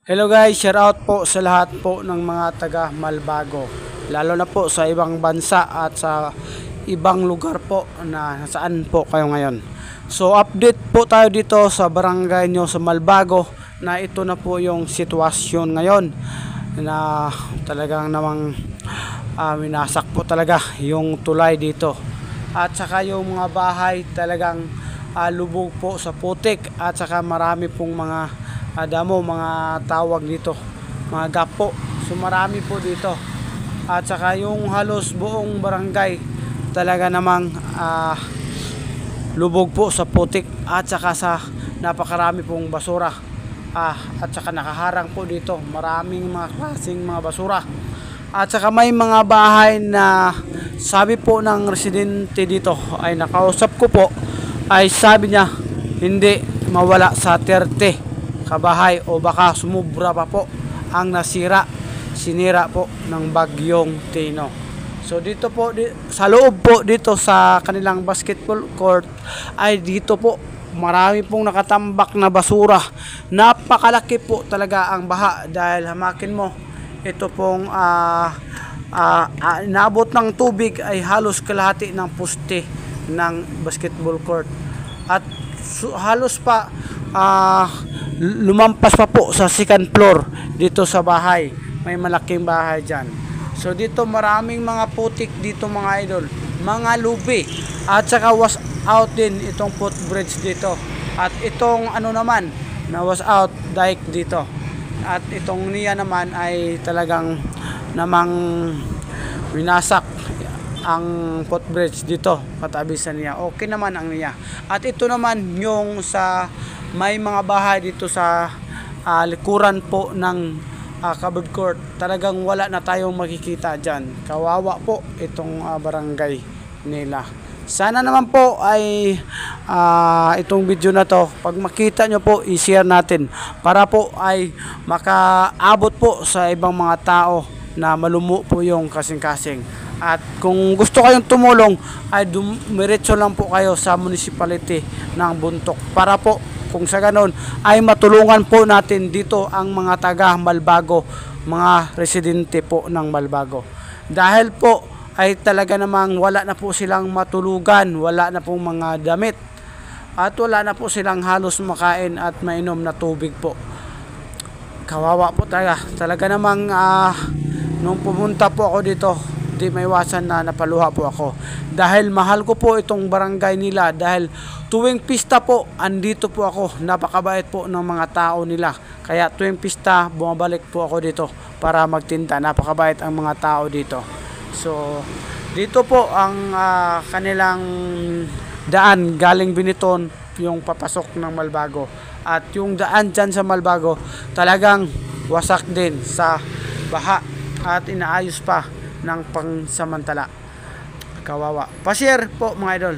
Hello guys, shout out po sa lahat po ng mga taga Malbago. Lalo na po sa ibang bansa at sa ibang lugar po na saan po kayo ngayon. So update po tayo dito sa barangay nyo sa Malbago na ito na po yung sitwasyon ngayon na talagang namang winasak po talaga yung tulay dito. At saka yung mga bahay talagang lubog po sa putik at saka marami pong mga damo, mga tawag dito, mga gapo. So marami po dito. At saka yung halos buong barangay talaga namang lubog po sa putik at saka sa napakarami pong basura. At saka nakaharang po dito maraming mga klaseng mga basura. At saka may mga bahay na sabi po ng residente dito ay nakausap ko po, ay sabi niya hindi mawala sa 30 kabahay o baka sumubra pa po ang sinira po ng bagyong Tino. So dito po sa loob po dito sa kanilang basketball court ay dito po marami pong nakatambak na basura. Napakalaki po talaga ang baha dahil hamakin mo ito pong inabot ng tubig ay halos kalahati ng poste ng basketball court at halos pa lumampas pa po sa second floor dito sa bahay. May malaking bahay dyan. So dito maraming mga putik dito mga idol, mga lubi at saka was out din itong footbridge dito at itong ano naman na was out dike dito at itong niya naman ay talagang namang winasak ang footbridge dito katabi sa niya. Okay naman ang niya. At ito naman yung sa may mga bahay dito sa likuran po ng covered court. Talagang wala na tayong makikita dyan. Kawawa po itong barangay nila. Sana naman po ay itong video na to, pag makita nyo po, i-share natin para po ay makaabot po sa ibang mga tao na malumo po yung kasing-kasing. At kung gusto kayong tumulong ay dumiretso lang po kayo sa municipality ng Bontoc para po kung sa ganon ay matulungan po natin dito ang mga taga Malbago, mga residente po ng Malbago. Dahil po ay talaga namang wala na po silang matulugan, wala na pong mga damit at wala na po silang halos makain at mainom na tubig po. Kawawa po talaga namang nung pumunta po ako dito, di maiwasan na napaluha po ako dahil mahal ko po itong barangay nila dahil tuwing pista po andito po ako. Napakabait po ng mga tao nila, kaya tuwing pista bumabalik po ako dito para magtinda. Napakabait ang mga tao dito. So dito po ang kanilang daan galing Biniton yung papasok ng Malbago at yung daan dyan sa Malbago talagang wasak din sa baha at inaayos pa ng pangsamantala. Kawawa. Pa-share po mga idol.